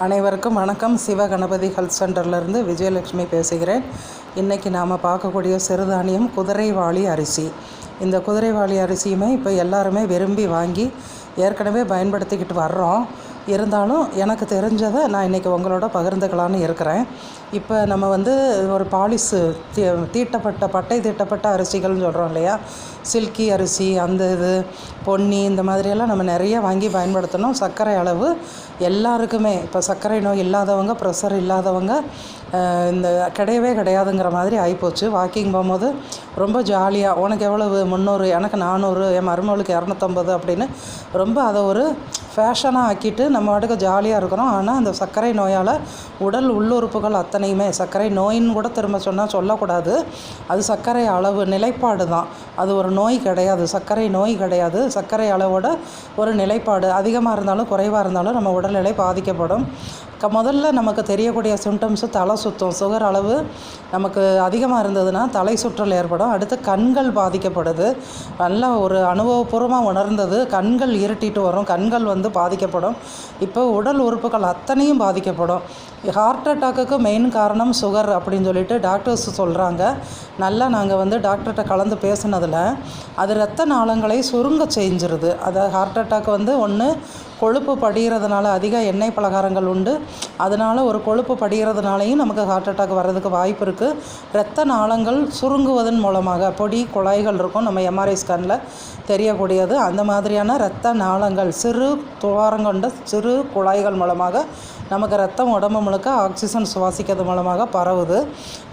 அனைவருக்கும் வணக்கம். சிவகணபதி ஹெல்த் சென்டர்லேருந்து விஜயலட்சுமி பேசுகிறேன். இன்றைக்கி நாம் பார்க்கக்கூடிய சிறுதானியம் குதிரைவாலி அரிசி. இந்த குதிரைவாலி அரிசியுமே இப்போ எல்லாருமே விரும்பி வாங்கி ஏற்கனவே பயன்படுத்திக்கிட்டு வர்றோம். இருந்தாலும் எனக்கு தெரிஞ்சதை நான் இன்றைக்கி உங்களோட பகிர்ந்துக்கலான்னு இருக்கிறேன். இப்போ நம்ம ஒரு பாலிஸு தீட்டப்பட்ட பட்டை தீட்டப்பட்ட அரிசிகள்னு சொல்கிறோம் இல்லையா, சில்கி அரிசி, அந்த இது பொன்னி, இந்த மாதிரியெல்லாம் நம்ம நிறைய வாங்கி பயன்படுத்தணும். சர்க்கரை அளவு எல்லாருக்குமே இப்போ சர்க்கரை நோய் இல்லாதவங்க, ப்ரெஷர் இல்லாதவங்க இந்த கிடையவே கிடையாதுங்கிற மாதிரி ஆகிப்போச்சு. வாக்கிங் போகும்போது ரொம்ப ஜாலியாக உனக்கு எவ்வளவு 300, எனக்கு 400, என் மருமகளுக்கு 250 அப்படின்னு ரொம்ப அதை ஒரு ஃபேஷனாக ஆக்கிட்டு நம்ம வாட்டுக்கு ஜாலியாக இருக்கிறோம். ஆனால் அந்த சர்க்கரை நோயால் உடல் உள்ளுறுப்புகள் அத்தனையுமே, சர்க்கரை நோயின்னு கூட திரும்ப சொல்லக்கூடாது, அது சர்க்கரை அளவு நிலைப்பாடு தான். அது ஒரு நோய் கிடையாது, சர்க்கரை நோய் கிடையாது. சர்க்கரை அளவோட ஒரு நிலைப்பாடு அதிகமாக இருந்தாலும் குறைவாக இருந்தாலும் நம்ம உடல்நிலை பாதிக்கப்படும். முதல்ல நமக்கு தெரியக்கூடிய சிம்டம்ஸு தலை சுத்தம். சுகர் அளவு நமக்கு அதிகமாக இருந்ததுன்னா தலை சுற்றல் ஏற்படும். அடுத்து கண்கள் பாதிக்கப்படுது. நல்லா ஒரு அனுபவபூர்வமாக உணர்ந்தது, கண்கள் இருட்டிட்டு வரும், கண்கள் பாதிக்கப்படும். இப்போ உடல் உறுப்புகள் அத்தனையும் பாதிக்கப்படும். ஹார்ட் அட்டாக்குக்கு மெயின் காரணம் சுகர் அப்படின்னு சொல்லிட்டு டாக்டர்ஸ் சொல்கிறாங்க. நல்லா நாங்கள் டாக்டர்கிட்ட கலந்து பேசினதில் அது இரத்த நாளங்களை சுருங்க செஞ்சிருது. அதை ஹார்ட் அட்டாக் ஒன்று கொழுப்பு படிகிறதுனால, அதிக எண்ணெய் பலகாரங்கள் உண்டு, அதனால் ஒரு கொழுப்பு படிகிறதுனாலையும் நமக்கு ஹார்ட் அட்டாக் வர்றதுக்கு வாய்ப்பு இருக்குது. இரத்த நாளங்கள் சுருங்குவதன் மூலமாக பொடி குழாய்கள் இருக்கும், நம்ம எம்ஆர்ஐ ஸ்கேனில் தெரியக்கூடியது. அந்த மாதிரியான இரத்த நாளங்கள் சிறு துவாரங்கொண்ட சிறு குழாய்கள் மூலமாக நமக்கு ரத்தம் உடம்பு முழுக்க ஆக்சிஜன் சுவாசிக்கிறது மூலமாக பரவுது.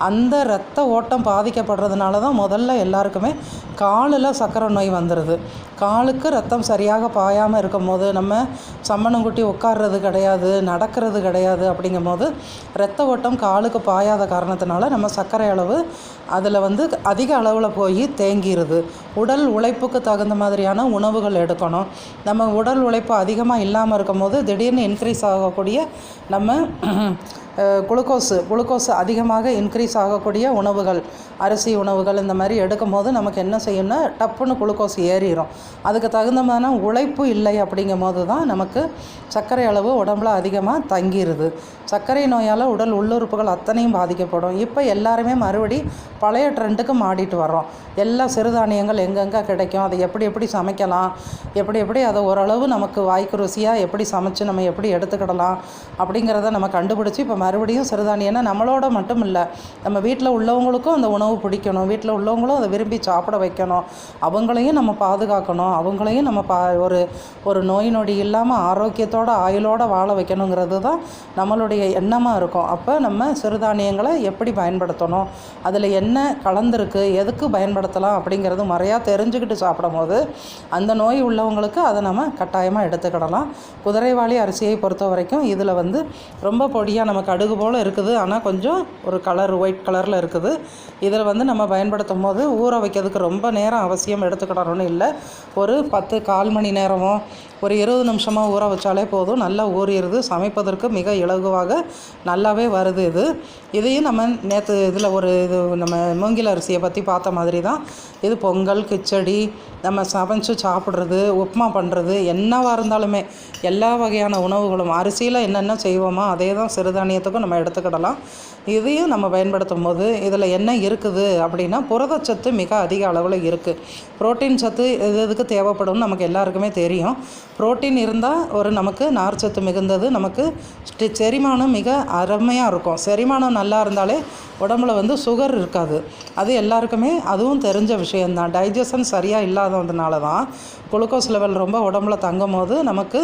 அந்த இரத்த ஓட்டம் பாதிக்கப்படுறதுனால தான் முதல்ல எல்லாருக்குமே காலில் சர்க்கரை நோய் வந்துடுது. காலுக்கு ரத்தம் சரியாக பாயாமல் இருக்கும் போது, நம்ம சம்மணங்குட்டி உட்கார்றது கிடையாது, நடக்கிறது கிடையாது, அப்படிங்கும் போது இரத்த ஓட்டம் காலுக்கு பாயாத காரணத்தினால நம்ம சர்க்கரை அளவு அதில் அதிக அளவில் போய் தேங்கிடுது. உடல் உழைப்புக்கு தகுந்த மாதிரியான உணவுகள் எடுக்கணும். நம்ம உடல் உழைப்பு அதிகமாக இல்லாமல் இருக்கும் போது திடீர்னு இன்க்ரீஸ் ஆகக்கூடிய நம்ம குளுக்கோஸ் அதிகமாக இன்க்ரீஸ் ஆகக்கூடிய உணவுகள், அரிசி உணவுகள் இந்த மாதிரி எடுக்கும் போது நமக்கு என்ன செய்யணும்னா டப்புன்னு குளுக்கோஸ் ஏறிடும். அதுக்கு தகுந்தமான உழைப்பு இல்லை அப்படிங்கும் போது தான் நமக்கு சர்க்கரை அளவு உடம்புல அதிகமாக தங்கிடுது. சர்க்கரை நோயால் உடல் உள்ளுறுப்புகள் அத்தனையும் பாதிக்கப்படும். இப்போ எல்லாருமே மறுபடி பழைய ட்ரெண்டுக்கு மாடிட்டு வர்றோம். எல்லா சிறுதானியங்கள் எங்கெங்கே கிடைக்கும், அதை எப்படி சமைக்கலாம், எப்படி அதை ஓரளவு நமக்கு வாய்க்கு ருசியாக எப்படி சமைச்சு நம்ம எப்படி எடுத்துக்கிடலாம் அப்படிங்கிறத நம்ம கண்டுபிடிச்சி இப்போ மறுபடியும் சிறுதானியம்னா நம்மளோட மட்டும் இல்லை, நம்ம வீட்டில் உள்ளவங்களுக்கும் அந்த உணவு பிடிக்கணும், வீட்டில் உள்ளவங்களும் அதை விரும்பி சாப்பிட வைக்கணும், அவங்களையும் நம்ம பாதுகாக்கணும், அவங்களையும் நம்ம ஒரு நோய் நொடி இல்லாமல் ஆரோக்கியத்தோடு ஆயுளோடு வாழ வைக்கணுங்கிறது தான் நம்மளுடைய எண்ணமாக இருக்கும். அப்போ நம்ம சிறுதானியங்களை எப்படி பயன்படுத்தணும், அதில் என்ன கலந்துருக்கு, எதுக்கு பயன்படுத்தலாம் அப்படிங்கிறது முறையாக தெரிஞ்சுக்கிட்டு சாப்பிடும் போது அந்த நோய் உள்ளவங்களுக்கு அதை நம்ம கட்டாயமாக எடுத்துக்கிடலாம். குதிரைவாலி அரிசியை பொறுத்த வரைக்கும் இதில் ரொம்ப பொடியாக நமக்கு கடுகு போல் இருக்குது, ஆனால் கொஞ்சம் ஒரு கலர் ஒயிட் கலரில் இருக்குது. இதில் நம்ம பயன்படுத்தும் போது ஊற வைக்கிறதுக்கு ரொம்ப நேரம் அவசியம் எடுத்துக்கிடணும்னு இல்லை. ஒரு 10-15 மணி நேரமோ ஒரு 20 நிமிஷமோ ஊற வச்சாலே போதும், நல்லா ஊறிடுது. சமைப்பதற்கு மிக இலகுவாக நல்லாவே வருது. இதையும் நம்ம நேற்று நம்ம மூங்கில் அரிசியை பற்றி பார்த்த மாதிரி தான் இது. பொங்கல், கிச்சடி, நம்ம சமைச்சு சாப்பிட்றது, உப்புமா பண்ணுறது, என்னவாக இருந்தாலுமே எல்லா வகையான உணவுகளும் அரிசியில் என்னென்ன செய்வோமோ அதே தான் சிறுதானியத்துக்கும் நம்ம எடுத்துக்கிடலாம். இதையும் நம்ம பயன்படுத்தும் போது இதில் என்ன இருக்குது அப்படின்னா புரதச்சத்து மிக அதிக அளவில் இருக்குது. புரோட்டீன் சத்து எதுக்கு தேவைப்படும்னு நமக்கு எல்லாருக்குமே தெரியும். புரோட்டீன் இருந்தால் நமக்கு நார்ச்சத்து மிகுந்தது, நமக்கு செரிமானம் மிக அருமையாக இருக்கும். செரிமானம் நல்லா இருந்தாலே உடம்புல சுகர் இருக்காது. அது எல்லாருக்குமே அதுவும் தெரிஞ்ச விஷயந்தான். டைஜஷன் சரியாக இல்லாததுனால தான் குளுக்கோஸ் லெவல் ரொம்ப உடம்புல தங்கும் போது நமக்கு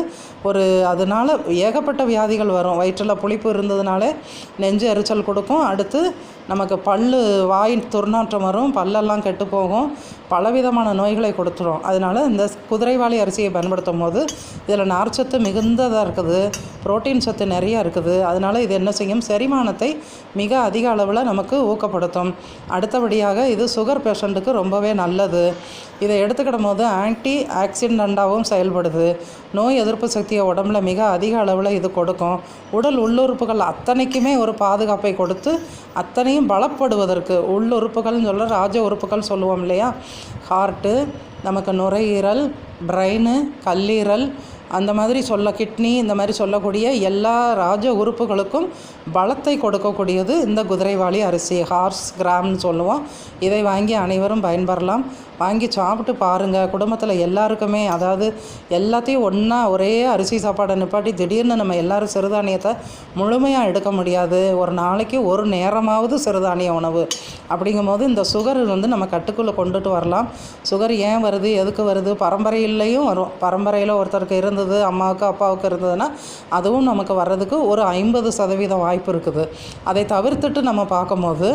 அதனால் ஏகப்பட்ட வியாதிகள் வரும். வயிற்றில் புளிப்பு இருந்ததுனாலே நெஞ்சு எரிச்சல் கொடுக்கும். அடுத்து நமக்கு வாய் துர்நாற்றம் வரும், பல்லெல்லாம் கெட்டு போகும், பலவிதமான நோய்களை கொடுத்துரும். அதனால் இந்த குதிரைவாலி அரிசியை பயன்படுத்தும் போது இதில் நார்ச்சத்து மிகுந்ததாக இருக்குது, புரோட்டீன் சத்து நிறையா இருக்குது. அதனால் இது என்ன செய்யும், செரிமானத்தை மிக அதிக அளவில் நமக்கு ஊக்கப்படுத்தும். அடுத்தபடியாக இது சுகர் பேஷண்ட்டுக்கு ரொம்பவே நல்லது. இதை எடுத்துக்கிடும் போது ஆன்டி ஆக்சிடெண்ட்டாகவும் செயல்படுது. நோய் எதிர்ப்பு சக்தியை உடம்புல மிக அதிக அளவில் இது கொடுக்கும். உடல் உள்ளுறுப்புகள் அத்தனைக்குமே ஒரு பாதுகாப்பை கொடுத்து அத்தனையும் பலப்படுவதற்கு, உள்ளுறுப்புகள்னு சொல்ல ராஜ உறுப்புகள் சொல்லுவோம் இல்லையா, ஹார்ட்டு, நமக்கு நுரையீரல், பிரெயின், கல்லீரல், அந்த மாதிரி கிட்னி இந்த மாதிரி சொல்லக்கூடிய எல்லா ராஜ உறுப்புகளுக்கும் பலத்தை கொடுக்கக்கூடியது இந்த குதிரைவாலி அரிசி. ஹார்ஸ் கிராம்னு சொல்லுவோம். இதை வாங்கி அனைவரும் பயன்பெறலாம். வாங்கி சாப்பிட்டு பாருங்கள். குடும்பத்தில் எல்லாருக்குமே, அதாவது எல்லாத்தையும் ஒன்றா ஒரே அரிசி சாப்பாடை நிப்பாட்டி திடீர்னு நம்ம எல்லோரும் சிறுதானியத்தை முழுமையாக எடுக்க முடியாது. ஒரு நாளைக்கு ஒரு நேரமாவது சிறுதானிய உணவு அப்படிங்கும்போது இந்த சுகர் நம்ம கட்டுக்குள்ளே கொண்டுட்டு வரலாம். சுகர் ஏன் வருது, எதுக்கு வருது, பரம்பரையிலையும் வரும். பரம்பரையில் ஒருத்தருக்கு இருந்தது, அம்மாவுக்கு அப்பாவுக்கு இருந்ததுன்னா அதுவும் நமக்கு வர்றதுக்கு ஒரு 50% வாய்ப்பு இருக்குது. அதை தவிர்த்துட்டு நம்ம பார்க்கும்போது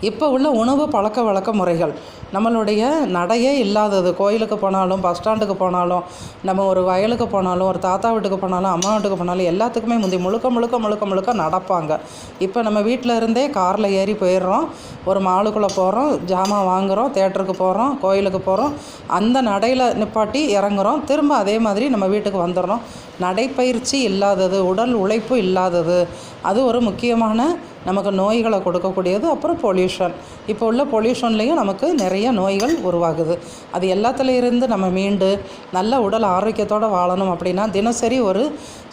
இப்போ உள்ள உணவு பழக்க வழக்க முறைகள் நம்மளுடைய நடையே இல்லாதது. கோயிலுக்கு போனாலும், பஸ் ஸ்டாண்டுக்கு போனாலும், நம்ம ஒரு வயலுக்கு போனாலும், ஒரு தாத்தா வீட்டுக்கு போனாலும், அம்மா வீட்டுக்கு போனாலும் எல்லாத்துக்குமே முழுக்க நடப்பாங்க. இப்போ நம்ம வீட்டில் இருந்தே காரில் ஏறி போயிடுறோம், ஒரு மாலுக்குள்ளே போகிறோம், ஜாமான் வாங்குகிறோம், தேட்டருக்கு போகிறோம், கோயிலுக்கு போகிறோம், அந்த நடையில் நிப்பாட்டி இறங்குறோம், திரும்ப அதே மாதிரி நம்ம வீட்டுக்கு வந்துடுறோம். நடைப்பயிற்சி இல்லாதது, உடல் உழைப்பு இல்லாதது, அது ஒரு முக்கியமான நமக்கு நோய்களை கொடுக்கக்கூடியது. அப்புறம் பொல்யூஷன். இப்போ உள்ள பொல்யூஷன்லேயும் நமக்கு நிறைய நோய்கள் உருவாகுது. அது எல்லாத்துலேருந்து நம்ம மீண்டு நல்ல உடல் ஆரோக்கியத்தோடு வாழணும் அப்படின்னா தினசரி ஒரு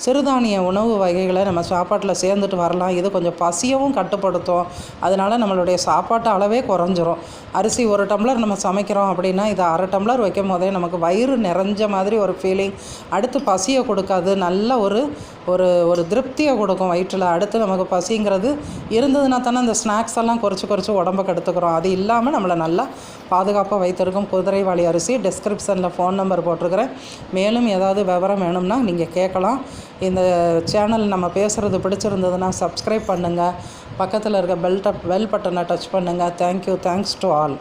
சிறுதானிய உணவு வகைகளை நம்ம சாப்பாட்டில் சேர்ந்துட்டு வரலாம். இது கொஞ்சம் பசியவும் கட்டுப்படுத்தும். அதனால் நம்மளுடைய சாப்பாட்டு அளவே குறைஞ்சிரும். அரிசி 1 டம்ளர் நம்ம சமைக்கிறோம் அப்படின்னா இது 1/2 டம்ளர் வைக்கும் போதே நமக்கு வயிறு நிறைஞ்ச மாதிரி ஒரு ஃபீலிங். அடுத்து பசியை கொடுக்காது, நல்ல ஒரு ஒரு ஒரு திருப்தியை கொடுக்கும் வயிற்றில். அடுத்து நமக்கு பசிங்கிறது இருந்ததுன்னா தானே இந்த ஸ்நாக்ஸ் எல்லாம் குறைச்சி உடம்புக்கு எடுத்துக்கிறோம். அது இல்லாமல் நம்மளை நல்லா பாதுகாப்பாக வைத்திருக்கும் குதிரைவாலி அரிசி. டிஸ்கிரிப்ஷனில் ஃபோன் நம்பர் போட்டிருக்கிறேன். மேலும் ஏதாவது விவரம் வேணும்னா நீங்கள் கேட்கலாம். இந்த சேனல் நம்ம பேசுகிறது பிடிச்சிருந்ததுன்னா சப்ஸ்கிரைப் பண்ணுங்கள். பக்கத்தில் இருக்க பெல் பட்டனை டச் பண்ணுங்கள். தேங்க்யூ. Thanks to all.